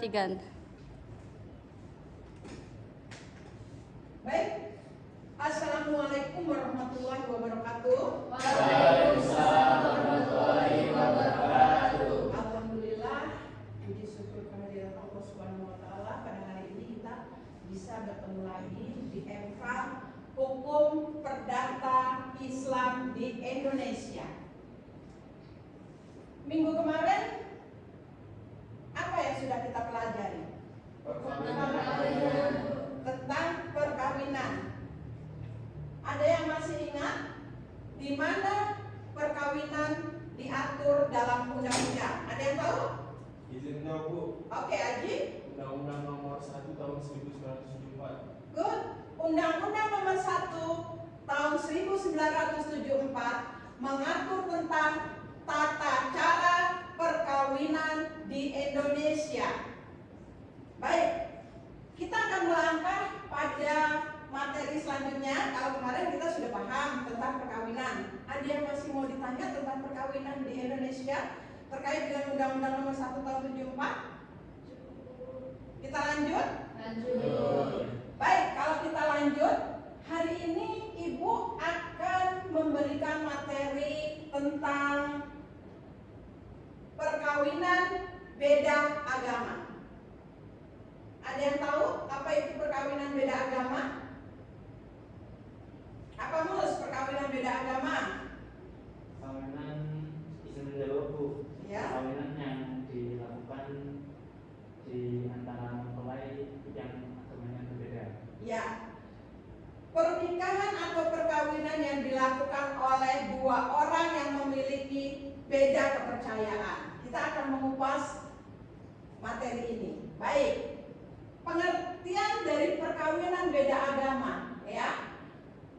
Tigan. Baik, Assalamualaikum warahmatullahi wabarakatuh. Waalaikumsalam warahmatullahi wabarakatuh. Alhamdulillah, puji syukur kehadirat Allah Subhanahu wa taala, pada hari ini kita bisa bertemu lagi di MK Hukum Perdata Islam di Indonesia. Minggu kemarin apa yang sudah kita pelajari? Tentang perkawinan. Ada yang masih ingat di mana perkawinan diatur dalam undang-undang? Ada yang tahu? Izin tahu Bu. Oke, Aji. Undang-Undang Nomor 1 Tahun 1974. Good. Undang-Undang Nomor 1 Tahun 1974 mengatur tentang tata cara perkawinan di Indonesia. Baik, kita akan melangkah pada materi selanjutnya. Kalau kemarin kita sudah paham tentang perkawinan, ada yang masih mau ditanya tentang perkawinan di Indonesia terkait dengan Undang-Undang Nomor 1 Tahun 74? Kita lanjut? Lanjut. Baik, kalau kita lanjut, hari ini Ibu akan memberikan materi tentang perkawinan beda agama. Ada yang tahu apa itu perkawinan beda agama? Apa mulus perkawinan beda agama? Perkawinan izin menjawab Bu. Ya. Perkawinan yang dilakukan di antara mempelai yang agamanya berbeda. Ya. Pernikahan atau perkawinan yang dilakukan oleh dua orang yang memiliki beda kepercayaan. Kita akan mengupas materi ini. Baik. Pengertian dari perkawinan beda agama, ya.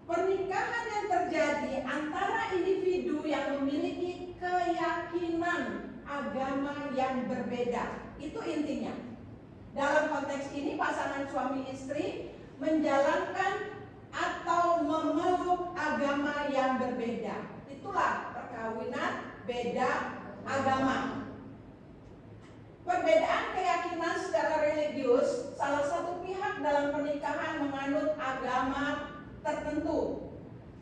Pernikahan yang terjadi antara individu yang memiliki keyakinan agama yang berbeda. Itu intinya. Dalam konteks ini pasangan suami istri menjalankan atau memeluk agama yang berbeda. Itulah perkawinan beda agama. Perbedaan keyakinan secara religius, salah satu pihak dalam pernikahan menganut agama tertentu,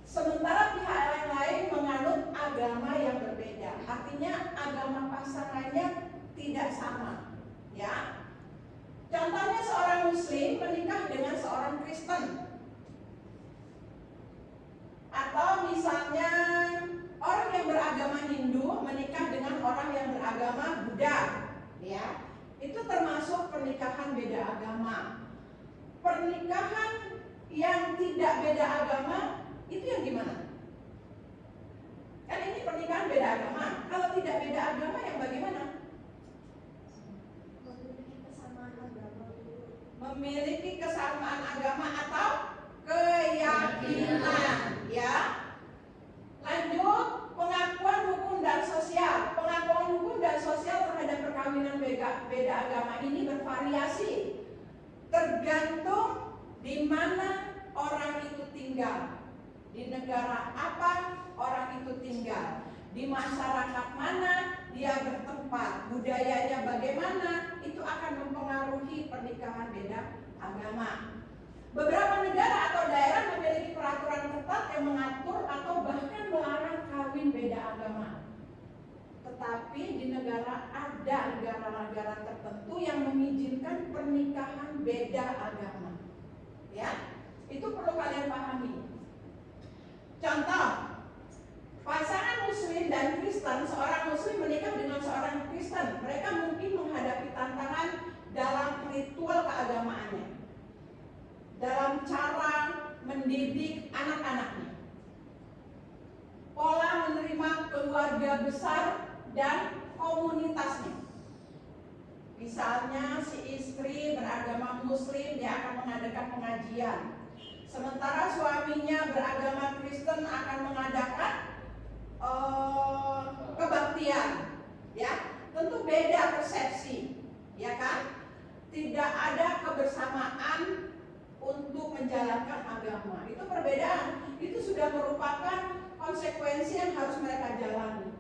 sementara pihak yang lain menganut agama yang berbeda. Artinya agama pasangannya tidak sama, ya. Contohnya seorang Muslim menikah dengan seorang Kristen, atau misalnya orang yang beragama Hindu menikah dengan orang yang beragama Buddha. Ya, itu termasuk pernikahan beda agama. Pernikahan yang tidak beda agama itu yang gimana? Kan ini pernikahan beda agama. Kalau tidak beda agama yang bagaimana? Memiliki kesamaan agama atau keyakinan, ya. Lanjut, pengakuan hukum dan sosial. Pengakuan hukum dan sosial terhadap perkawinan beda agama ini bervariasi, tergantung di mana orang itu tinggal, di negara apa orang itu tinggal, di masyarakat mana dia bertempat, budayanya bagaimana, itu akan mempengaruhi pernikahan beda agama. Beberapa negara atau daerah memiliki peraturan ketat yang mengatur atau bahkan melarang kawin beda agama. Tetapi di negara ada negara-negara tertentu yang mengizinkan pernikahan beda agama. Ya, itu perlu kalian pahami. Contoh, pasangan Muslim dan Kristen, seorang Muslim menikah dengan seorang Kristen, mereka mungkin menghadapi tantangan dalam ritual keagamaannya, dalam cara mendidik anak-anaknya, pola menerima keluarga besar dan komunitasnya. Misalnya si istri beragama Muslim, dia akan mengadakan pengajian, sementara suaminya beragama Kristen akan mengadakan kebaktian. Ya, tentu beda persepsi, ya kan? Tidak ada kebersamaan untuk menjalankan agama. Itu perbedaan. Itu sudah merupakan konsekuensi yang harus mereka jalani.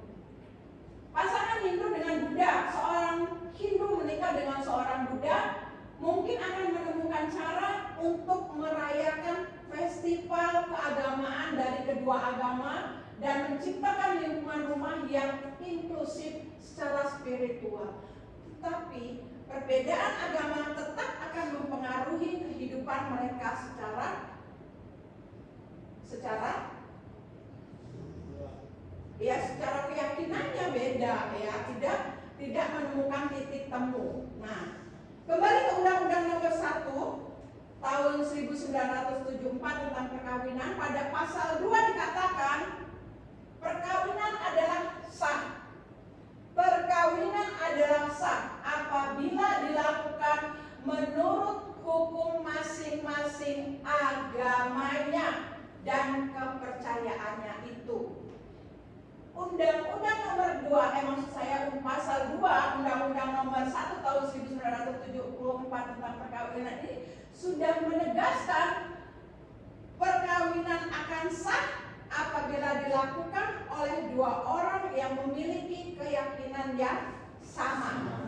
Pasangan Hindu dengan Buddha, seorang Hindu menikah dengan seorang Buddha, mungkin akan menemukan cara untuk merayakan festival keagamaan dari kedua agama dan menciptakan lingkungan rumah yang inklusif secara spiritual. Tapi perbedaan agama tetap akan mempengaruhi kehidupan mereka secara keyakinannya beda, ya, tidak menemukan titik temu. Nah, kembali ke Undang-Undang Nomor 1 Tahun 1974 tentang perkawinan, pada pasal 2 dikatakan perkawinan adalah sah. Perkawinan adalah sah apabila dilakukan menurut hukum masing-masing agamanya dan kepercayaannya itu. Undang-Undang Nomor 2, maksud saya pasal 2 Undang-Undang Nomor 1 Tahun 1974 tentang perkawinan ini sudah menegaskan perkawinan akan sah apabila dilakukan oleh dua orang yang memiliki keyakinan yang sama.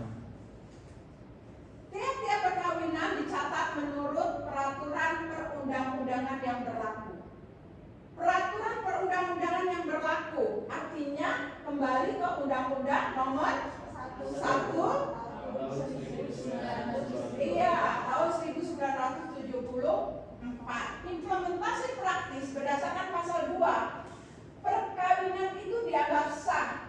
Tiap-tiap perkawinan dicatat menurut peraturan perundang-undangan yang berlaku. Peraturan perundang-undangan yang berlaku artinya kembali ke Undang-Undang Nomor 1 tahun 1974. Implementasi praktis berdasarkan pasal 2, perkawinan itu dianggap sah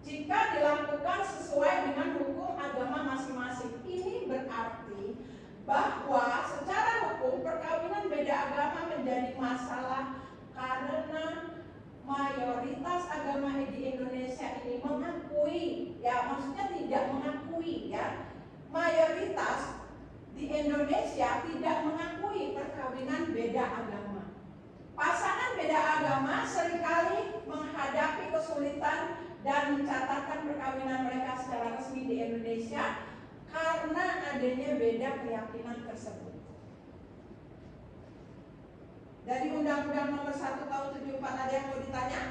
jika dilakukan sesuai dengan hukum agama masing-masing. Ini berarti bahwa secara hukum perkawinan beda agama menjadi masalah karena mayoritas agama di Indonesia ini mengakui, ya maksudnya tidak mengakui, ya, mayoritas di Indonesia tidak mengakui perkawinan beda agama. Pasangan beda agama seringkali menghadapi kesulitan dan mencatatkan perkawinan mereka secara resmi di Indonesia karena adanya beda keyakinan tersebut. Dari Undang-Undang Nomor 1 Tahun 74 ada yang mau ditanya?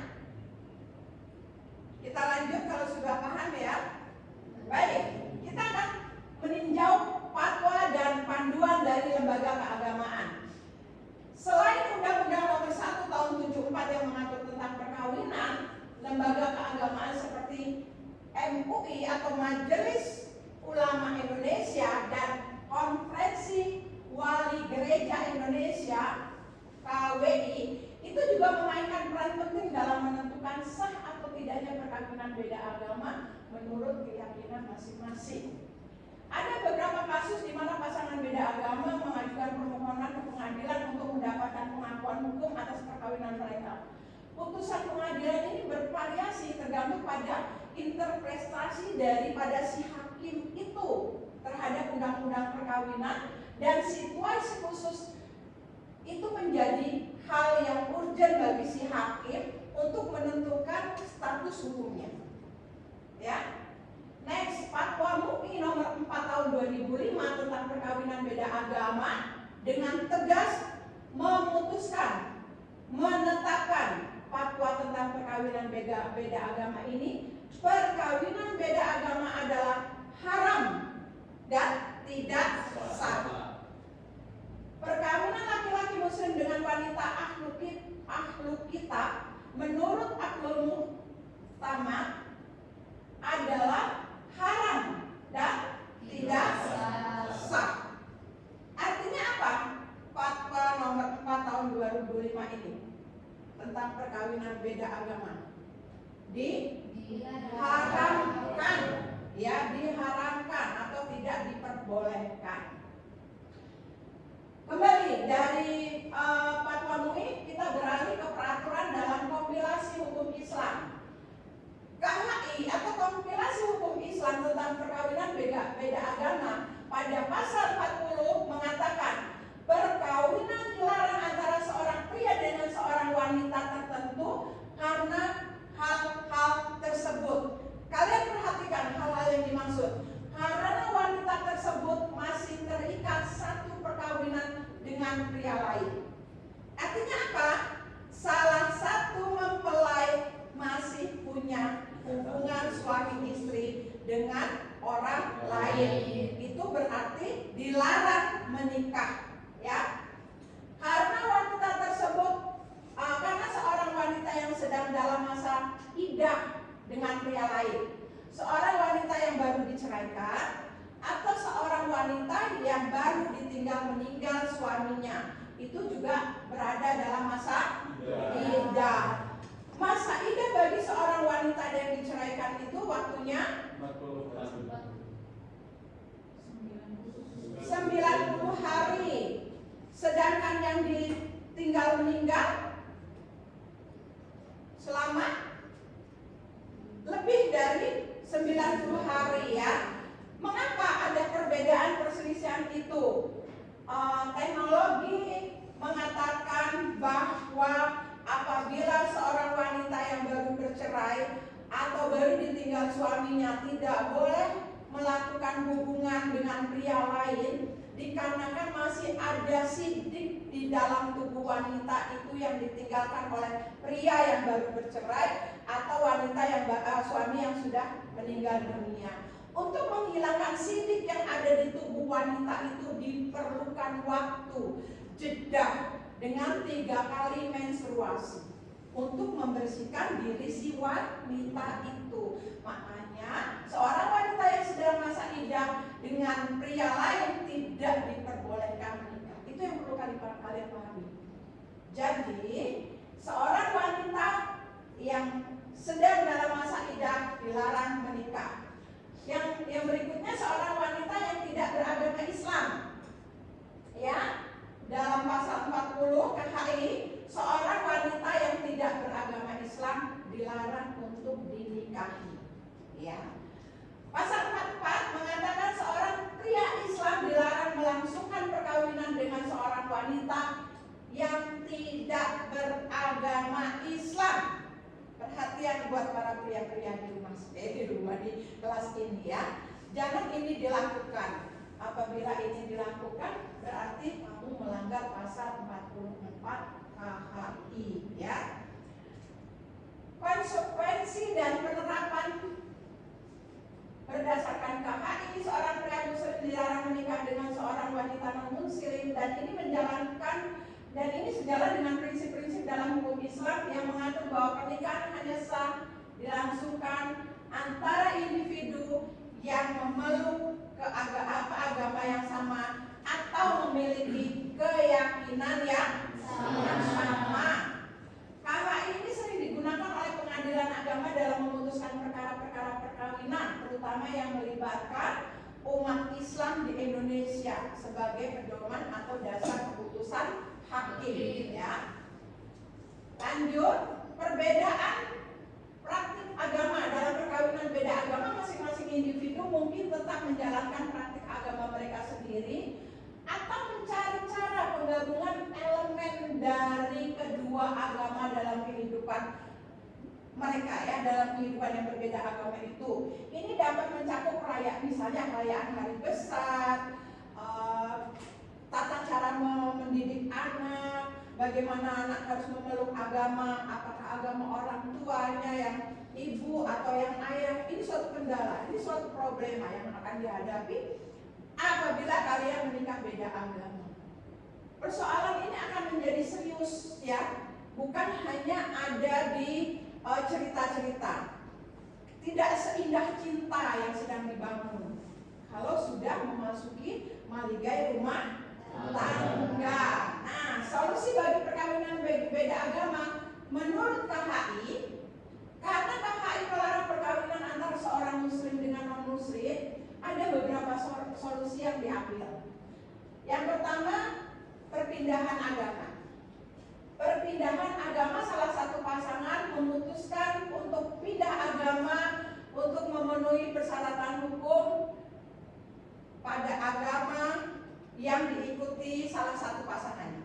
Kita lanjut kalau sudah paham, ya. Baik, kita akan meninjau fatwa dan panduan dari lembaga keagamaan. Selain Undang-Undang Nomor 1 Tahun 74 yang mengatur tentang perkawinan, lembaga keagamaan seperti MUI atau Majelis Ulama Indonesia dan Konferensi Wali Gereja Indonesia KWI itu juga memainkan peran penting dalam menentukan sah atau tidaknya perkawinan beda agama menurut keyakinan masing-masing. Ada beberapa kasus di mana pasangan beda agama mengajukan permohonan ke pengadilan untuk mendapatkan pengakuan hukum atas perkawinan mereka. Putusan pengadilan ini bervariasi tergantung pada interpretasi daripada si hakim itu terhadap undang-undang perkawinan, dan situasi khusus itu menjadi hal yang urgent bagi si hakim untuk menentukan status hukumnya. Ya. Next, Fatwa MUI Nomor 4 Tahun 2005 tentang perkawinan beda agama dengan tegas memutuskan, menetapkan fatwa tentang perkawinan beda agama ini. Perkawinan beda agama adalah haram dan tidak sah. Perkawinan laki-laki muslim dengan wanita ahlu kitab menurut Ahlul Muhtamad adalah haram dan tidak sah. Artinya apa? Fatwa Nomor 4 Tahun 2005 ini tentang perkawinan beda agama diharamkan, ya, diharamkan atau tidak diperbolehkan. Kembali dari Fatwa MUI, kita beralih ke peraturan dalam kompilasi hukum Islam. KHI atau kompilasi hukum Islam tentang perkawinan beda agama pada pasal 40 mengatakan perkawinan dilarang antara seorang pria dengan seorang wanita tertentu karena hal-hal tersebut. Kalian perhatikan hal-hal yang dimaksud. Karena wanita tersebut masih terikat satu perkawinan dengan pria lain. Artinya apa? Salah satu mempelai masih punya hubungan suami dilarang menikah, ya. Karena wanita tersebut, karena seorang wanita yang sedang dalam masa iddah dengan pria lain, seorang wanita yang baru diceraikan, atau seorang wanita yang baru ditinggal meninggal suaminya, itu juga berada dalam masa iddah. Masa iddah bagi seorang wanita yang diceraikan itu waktunya 40 hari. 90 hari. Sedangkan yang ditinggal meninggal selama lebih dari 90 hari, ya. Mengapa ada perbedaan perselisihan itu? Teknologi mengatakan bahwa apabila seorang wanita yang baru bercerai atau baru ditinggal suaminya tidak boleh melakukan hubungan dengan pria lain, dikarenakan masih ada sidik di dalam tubuh wanita itu yang ditinggalkan oleh pria yang baru bercerai atau wanita yang suami yang sudah meninggal dunia. Untuk menghilangkan sidik yang ada di tubuh wanita itu diperlukan waktu jeda dengan 3 kali menstruasi untuk membersihkan diri si wanita itu. Makanya seorang wanita yang sedang masa iddah dengan pria lain tidak diperbolehkan menikah. Itu yang perlu kalian pahami. Jadi seorang wanita yang sedang dalam masa iddah dilarang menikah. Yang berikutnya seorang wanita yang tidak beragama Islam, ya. Dalam pasal 40 KHI, seorang wanita yang tidak beragama Islam dilarang untuk dinikahi, ya. Pasal 44 mengatakan seorang pria Islam dilarang melangsungkan perkawinan dengan seorang wanita yang tidak beragama Islam. Perhatian buat para pria-pria di rumah di kelas ini, ya. Jangan ini dilakukan. Apabila ini dilakukan berarti kamu melanggar pasal 44 KHI, ya. Konsekuensi dan penerapan berdasarkan KHI, seorang pria muslim dilarang menikah dengan seorang wanita non-muslim, dan ini sejalan dengan prinsip-prinsip dalam hukum Islam yang mengatur bahwa pernikahan hanya sah dilangsungkan antara individu yang memeluk agama yang sama atau memiliki keyakinan yang sama. KHI ini sering digunakan oleh pengadilan agama dalam memutuskan perkara-perkara perkawinan, terutama yang melibatkan umat Islam di Indonesia sebagai pedoman atau dasar keputusan hakim, ya. Lanjut, perbedaan praktik agama dalam perkawinan beda agama, masing-masing individu mungkin tetap menjalankan praktik agama mereka sendiri atau mencari cara penggabungan elemen dari kedua agama dalam kehidupan mereka, ya, dalam kehidupan yang berbeda agama itu. Ini dapat mencakup perayaan, misalnya perayaan hari besar, tata cara mendidik anak, bagaimana anak harus memeluk agama, apakah agama orang tuanya yang ibu atau yang ayah. Ini suatu kendala, ini suatu problema yang akan dihadapi apabila kalian menikah beda agama. Persoalan ini akan menjadi serius, ya, bukan hanya ada di cerita-cerita. Tidak seindah cinta yang sedang dibangun kalau sudah memasuki maligai rumah tangga. Nah, solusi bagi perkawinan beda agama menurut KHI, karena KHI melarang perkawinan antara seorang muslim dengan non-muslim, ada beberapa solusi yang diambil. Yang pertama, perpindahan agama. Perpindahan agama, salah satu pasangan memutuskan untuk pindah agama untuk memenuhi persyaratan hukum pada agama yang diikuti salah satu pasangannya,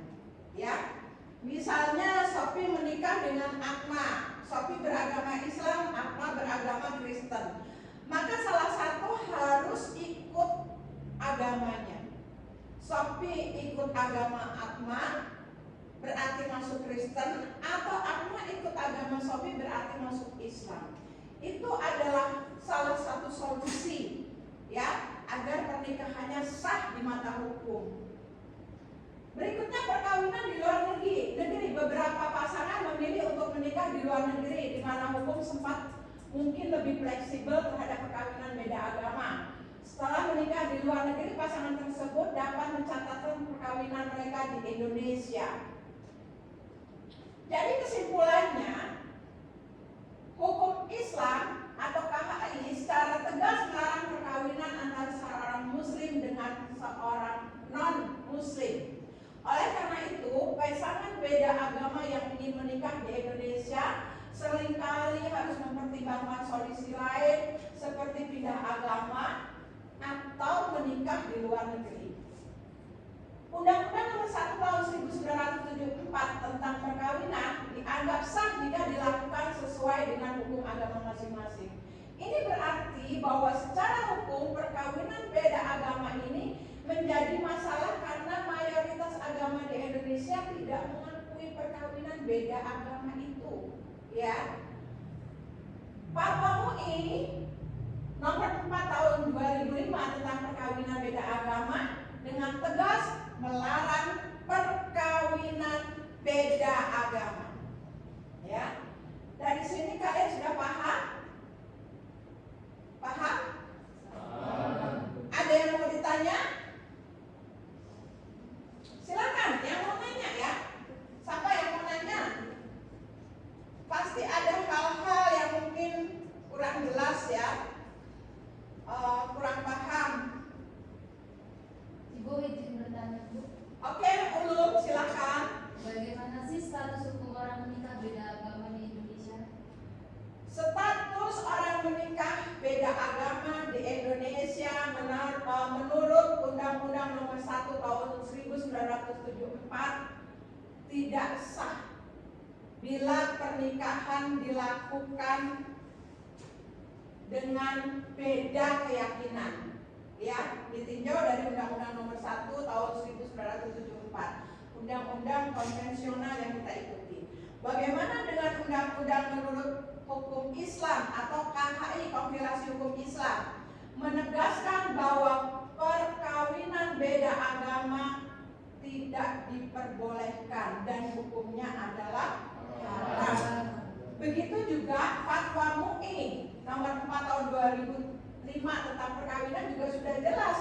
ya. Misalnya Sophie menikah dengan Akma, Sophie beragama Islam, Akma beragama Kristen, maka salah satu harus ikut agamanya. Sophie ikut agama Akma berarti masuk Kristen, atau Akma ikut agama Sophie berarti masuk Islam. Itu adalah salah satu solusi, ya, agar pernikahannya sah di mata luar negeri, di mana hukum sempat mungkin lebih fleksibel terhadap perkawinan beda agama. Setelah menikah di luar negeri, pasangan tersebut dapat mencatatkan perkawinan mereka di Indonesia. Jadi kesimpulannya, hukum Islam atau KHI secara tegas melarang perkawinan antara seorang muslim dengan seorang non-muslim. Oleh karena itu, pasangan beda agama yang ingin menikah di Indonesia seringkali harus mempertimbangkan solusi lain seperti pindah agama atau menikah di luar negeri. Undang-Undang Nomor 1 Tahun 1974 tentang perkawinan dianggap sah jika dilakukan sesuai dengan hukum agama masing-masing. Ini berarti bahwa secara hukum perkawinan beda agama ini menjadi masalah karena mayoritas agama di Indonesia tidak mengakui perkawinan beda agama itu. Ya, Fatwa MUI Nomor 4 Tahun 2005 tentang perkawinan beda agama dengan tegas melarang perkawinan beda agama. Ya, dari sini kalian sudah paham? Paham? Ada yang mau ditanya? Silakan, yang mau nanya ya. Siapa yang mau nanya? Pasti ada hal-hal yang mungkin kurang jelas ya, kurang paham. Ibu izin bertanya, Bu. Oke, Ulum, silakan. Bagaimana sih status hukum orang menikah beda agama di Indonesia? Status orang menikah beda agama di Indonesia menurut Undang-Undang Nomor 1 Tahun 1974 tidak sah bila pernikahan dilakukan dengan beda keyakinan. Ya, ditinjau dari Undang-Undang Nomor 1 Tahun 1974, undang-undang konvensional yang kita ikuti. Bagaimana dengan undang-undang menurut hukum Islam atau KHI, kompilasi hukum Islam, menegaskan bahwa perkawinan beda agama tidak diperbolehkan dan hukumnya adalah haram. Begitu juga Fatwa MUI Nomor 4 Tahun 2005 tentang perkawinan juga sudah jelas.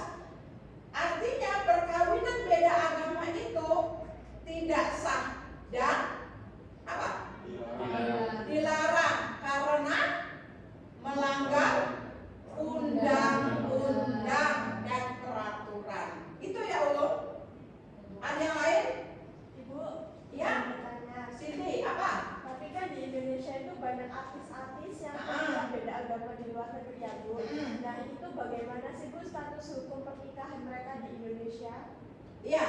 Artinya perkawinan beda agama itu tidak sah dan apa? Dilarang karena melanggar undang-undang dan peraturan. Itu ya Allah. Ada yang lain? Ibu, Ya. bertanya. Sini apa? Tapi kan di Indonesia itu banyak artis-artis yang beda agama di luar negeri ya, Bu. Nah, itu bagaimana sih, Bu, status hukum pernikahan mereka di Indonesia? Ya.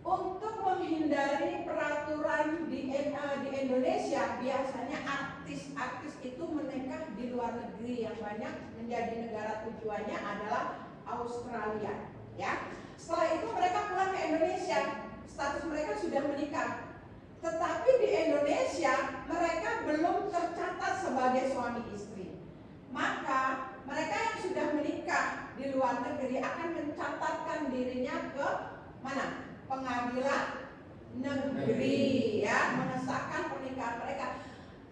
Untuk menghindari peraturan di Indonesia, biasanya artis-artis itu menikah di luar negeri, yang banyak menjadi negara tujuannya adalah Australia. Ya. Setelah itu mereka pulang ke Indonesia, status mereka sudah menikah. Tetapi di Indonesia mereka belum tercatat sebagai suami istri. Maka mereka yang sudah menikah di luar negeri akan mencatatkan dirinya ke mana? Pengadilan negeri, ya, mengesahkan pernikahan mereka.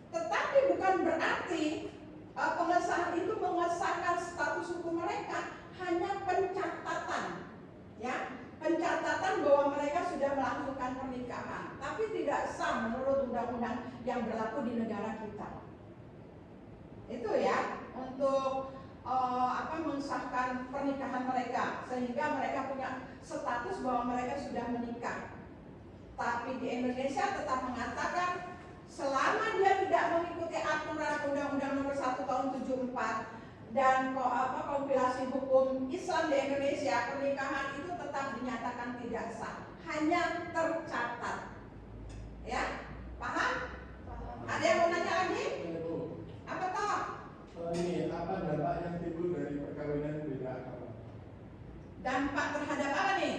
Tetapi bukan berarti pengesahan itu mengesahkan status hukum mereka, hanya pencatatan, ya, pencatatan bahwa mereka sudah melangsungkan pernikahan, tapi tidak sah menurut undang-undang yang berlaku di negara kita. Itu ya, untuk mengesahkan pernikahan mereka, sehingga mereka punya status bahwa mereka sudah menikah. Tapi di Indonesia tetap mengatakan selama dia tidak mengikuti aturan Undang-Undang Nomor 1 Tahun 74 dan kompilasi hukum Islam di Indonesia, pernikahan itu tetap dinyatakan tidak sah, hanya tercatat. Ya, paham? Ada yang mau nanya lagi? Apa toh? Ini apa dampak yang timbul dari perkawinan beda agama? Dampak terhadap apa nih?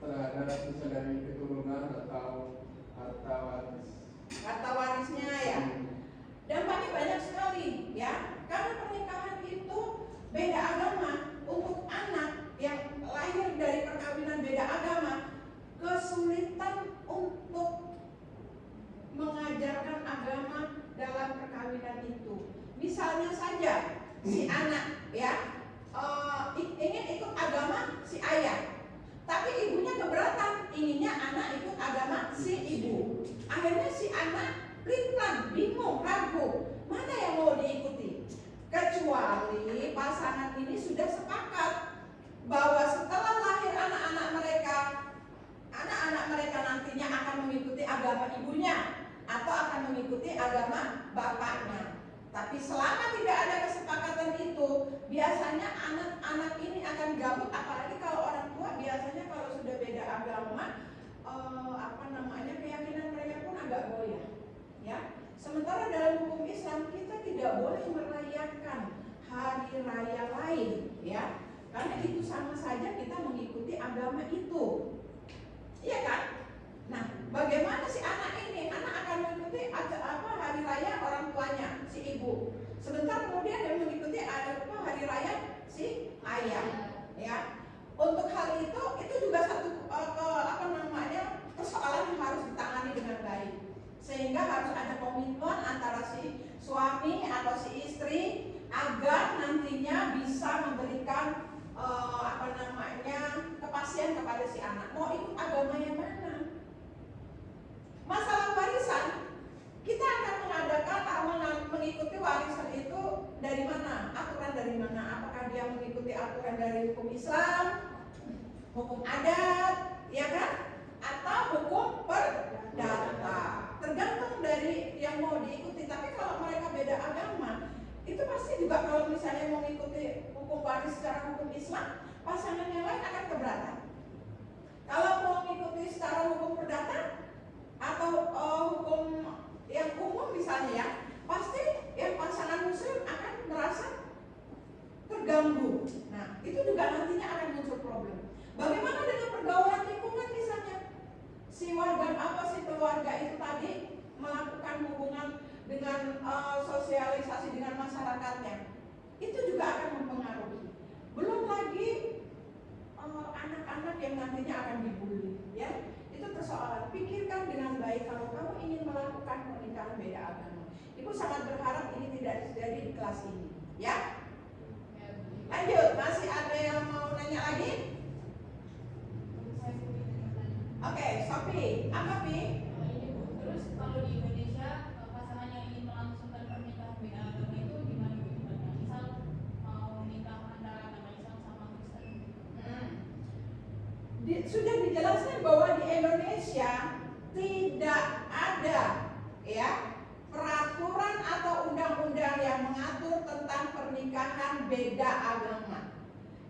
Terhadap misalnya dari keturunan atau harta waris. Harta warisnya ya. Dampaknya banyak sekali ya. Karena pernikahan itu beda agama, untuk anak yang lahir dari perkawinan beda agama kesulitan untuk mengajarkan kecuali pasangan ini sudah sepakat bahwa setelah lahir anak-anak mereka nantinya akan mengikuti agama ibunya atau akan mengikuti agama bapaknya. Tapi selama tidak ada kesepakatan itu, biasanya anak-anak ini akan gabut, apalagi kalau orang tua biasanya kalau sudah beda agama, keyakinan mereka pun agak goyah, ya. Sementara dalam hukum Islam kita tidak boleh merayakan hari raya lain, ya, karena itu sama saja kita mengikuti agama itu, iya kan? Nah, bagaimana si anak ini? Anak akan mengikuti hari raya orang tuanya, si ibu. Sebentar kemudian dia mengikuti hari raya si ayah, ya. Untuk hal itu juga satu persoalan yang harus ditangani dengan baik. Sehingga harus ada komitmen antara si suami atau si istri agar nantinya bisa memberikan kepastian kepada si anak mau ikut agama yang mana. Masalah warisan, kita akan mengikuti warisan itu dari mana? Aturan dari mana? Apakah dia mengikuti aturan dari hukum Islam, hukum adat, ya kan? Atau hukum perdata? Tergantung dari yang mau diikuti. Tapi kalau mereka beda agama, itu pasti juga kalau misalnya mau mengikuti hukum waris secara hukum Islam, pasangan yang lain akan keberatan. Kalau mau mengikuti secara hukum perdata atau hukum yang umum misalnya, ya, pasti yang pasangan muslim akan merasa terganggu. Nah, itu juga nantinya akan muncul problem. Bagaimana dengan pergaulan lingkungan misalnya? Si keluarga itu tadi melakukan hubungan dengan sosialisasi dengan masyarakatnya, itu juga akan mempengaruhi. Belum lagi anak-anak yang nantinya akan dibully, ya. Itu persoalan. Pikirkan dengan baik kalau kamu ingin melakukan pernikahan beda agama. Ibu sangat berharap ini tidak terjadi di kelas ini, ya. Lanjut, masih ada yang mau nanya lagi? Oke, Sophie, apa Pi? Terus kalau di Indonesia pasangan yang ingin melangsungkan pernikahan beda agama itu gimana? Misal mau nikah antara agama Islam sama Kristen. Sudah dijelaskan bahwa di Indonesia tidak ada, ya, peraturan atau undang-undang yang mengatur tentang pernikahan beda agama.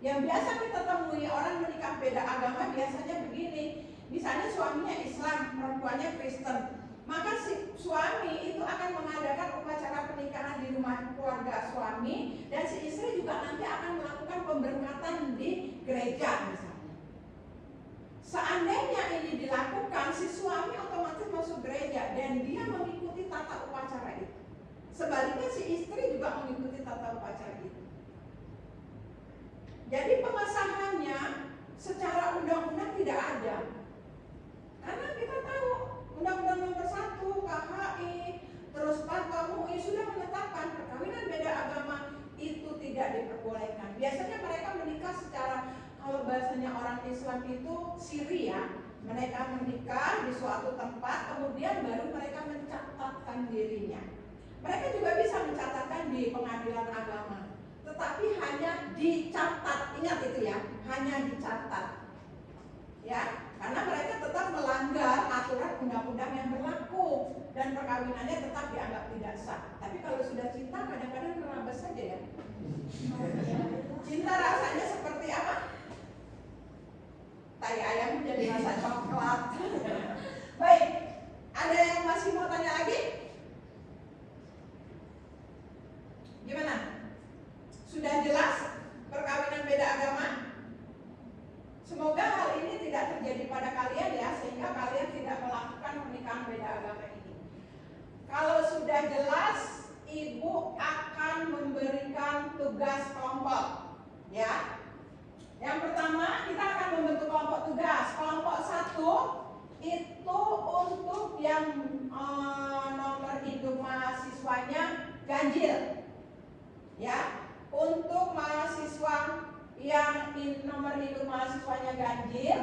Yang biasa kita temui orang menikah beda agama biasanya begini. Misalnya suaminya Islam, perempuannya Kristen, maka si suami itu akan mengadakan upacara pernikahan di rumah keluarga suami, dan si istri juga nanti akan melakukan pemberkatan di gereja misalnya. Seandainya ini dilakukan, si suami otomatis masuk gereja dan dia mengikuti tata upacara itu. Sebaliknya si istri juga mengikuti tata upacara itu. Jadi pengesahannya secara undang-undang tidak ada. Karena kita tahu Undang-Undang Nomor 1 KHI, terus Fatwa MUI sudah menetapkan perkawinan beda agama itu tidak diperbolehkan. Biasanya mereka menikah secara, kalau bahasanya orang Islam itu siri, ya. Mereka menikah di suatu tempat, kemudian baru mereka mencatatkan dirinya. Mereka juga bisa mencatatkan di pengadilan agama, tetapi hanya dicatat. Ingat itu, ya, hanya dicatat, ya. Karena mereka tetap melanggar aturan undang-undang yang berlaku dan perkawinannya tetap dianggap tidak sah. Tapi kalau sudah cinta kadang-kadang nerabas saja, ya. Cinta rasanya seperti apa? Tai ayam menjadi rasa coklat. Baik, ada yang masih mau tanya lagi? Gimana? Sudah jelas perkawinan beda agama? Semoga hal ini tidak terjadi pada kalian, ya, sehingga kalian tidak melakukan pernikahan beda agama ini. Kalau sudah jelas, ibu akan memberikan tugas kelompok, ya. Yang pertama, kita akan membentuk kelompok tugas. Kelompok 1 itu untuk yang nomor hidup mahasiswanya ganjil, ya. Untuk mahasiswa yang nomor hidup mahasiswanya ganjil,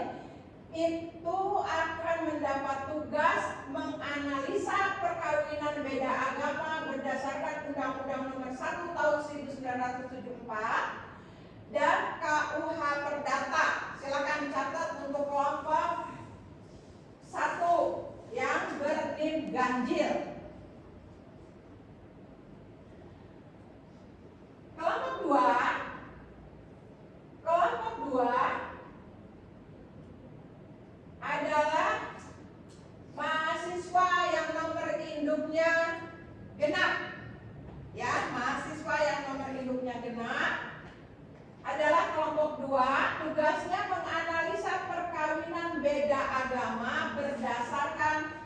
itu akan mendapat tugas menganalisa perkawinan beda agama berdasarkan Undang-Undang Nomor 1 Tahun 1974 dan KUH Perdata. Silakan dicatat untuk kelompok 1 yang bernim ganjil. Kelompok 2 adalah mahasiswa yang nomor induknya genap. Ya, mahasiswa yang nomor induknya genap adalah kelompok 2, tugasnya menganalisa perkawinan beda agama berdasarkan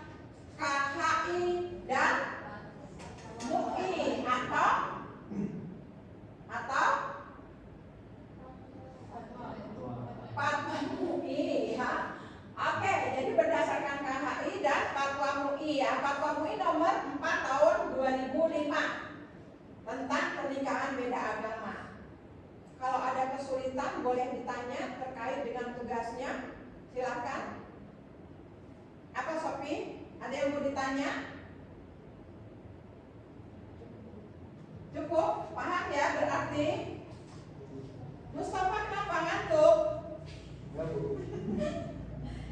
KHI dan MUI atau Fatwa MUI ya. Oke, jadi berdasarkan KHI dan Fatwa MUI ya. Fatwa MUI nomor 4 tahun 2005 tentang pernikahan beda agama. Kalau ada kesulitan boleh ditanya terkait dengan tugasnya. Silakan. Apa Sophie? Ada yang mau ditanya? Cukup? Paham ya berarti? Mustafa kenapa ngantuk?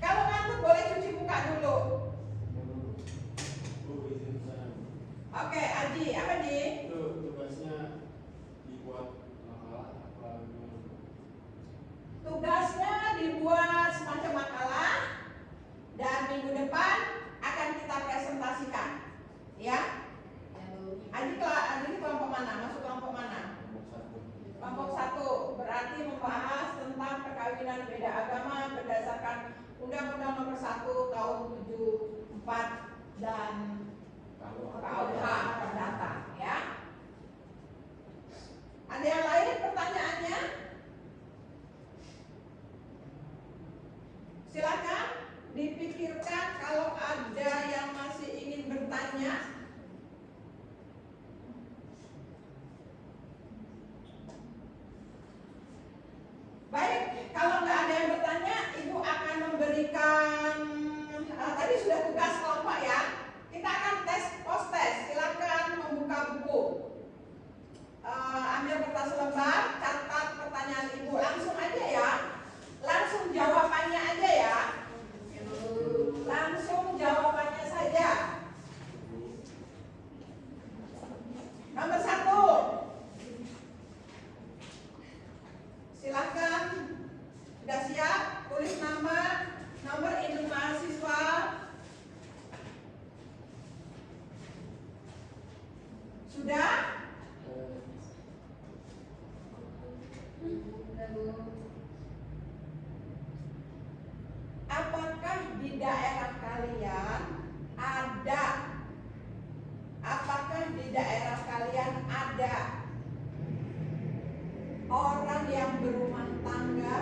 Kalau ngantuk boleh cuci muka dulu. Oke, Aji, apa Ji? Itu tugasnya dibuat makalah apa gimana? Tugasnya dibuat semacam makalah dan minggu depan akan kita presentasikan. Ya? Aji kelompok mana? Masuk kelompok mana? Kelompok 1 berarti membahas tentang perkawinan beda agama berdasarkan Undang-Undang Nomor 1 Tahun 74 dan KUH Perdata. Ya. Ada yang lain pertanyaannya? Silakan dipikirkan kalau ada yang masih ingin bertanya. Baik, kalau nggak ada yang bertanya, Ibu akan memberikan tadi sudah tugas kelompok ya. Kita akan tes post test. Silakan membuka buku, ambil kertas lembar, catat pertanyaan Ibu. Langsung aja ya, langsung jawabannya aja ya. Langsung jawabannya saja. Nomor 1. Silahkan, sudah siap? Tulis nama, nomor induk mahasiswa. Sudah? Apakah di daerah kalian ada? Apakah di daerah kalian ada orang yang berumah tangga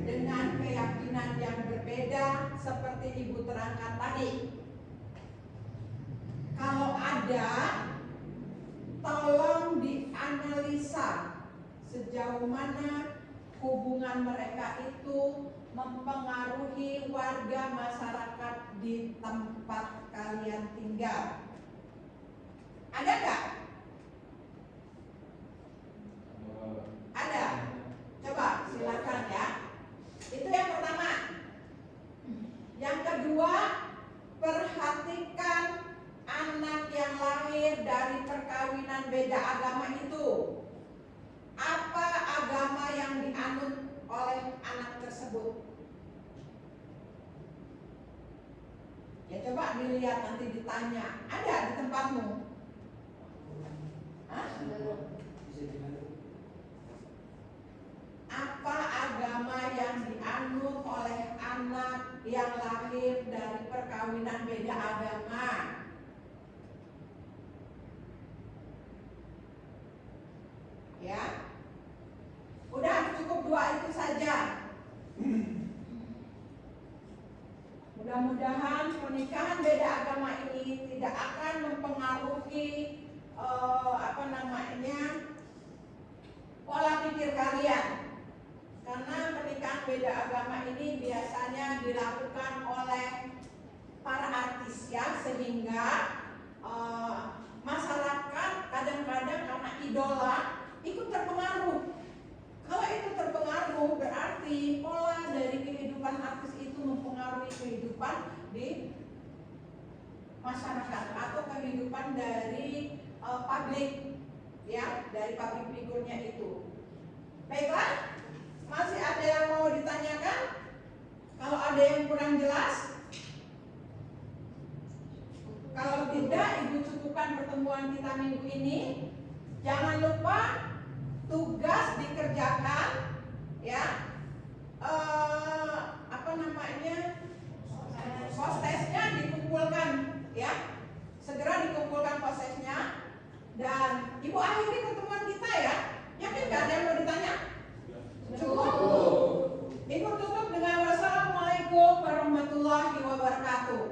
dengan keyakinan yang berbeda seperti Ibu terangkan tadi? Kalau ada, tolong dianalisa sejauh mana hubungan mereka itu mempengaruhi warga masyarakat di tempat kalian tinggal. Ada nggak? Ada? Coba silakan ya. Itu yang pertama. Yang kedua, perhatikan anak yang lahir dari perkawinan beda agama itu. Apa agama yang dianut oleh anak tersebut? Ya coba dilihat, nanti ditanya. Ada di tempatmu? Hah? Apa agama yang dianut oleh anak yang lahir dari perkawinan beda agama? Ya, udah cukup 2 itu saja. Mudah-mudahan pernikahan beda agama ini tidak akan mempengaruhi pola pikir kalian. Karena pernikahan beda agama ini biasanya dilakukan oleh para artis ya, sehingga masyarakat kadang-kadang karena idola ikut terpengaruh. Kalau itu terpengaruh berarti pola dari kehidupan artis itu mempengaruhi kehidupan di masyarakat atau kehidupan dari publik ya, dari public figure-nya itu. Baiklah, masih ada yang mau ditanyakan? Kalau ada yang kurang jelas? Kalau tidak, Ibu cukupkan pertemuan kita minggu ini. Jangan lupa tugas dikerjakan ya. Postesnya dikumpulkan ya. Segera dikumpulkan postesnya dan Ibu akhiri pertemuan kita ya. Yakin nggak ada yang mau ditanya? Cukup. Ibu tutup dengan wassalamualaikum warahmatullahi wabarakatuh.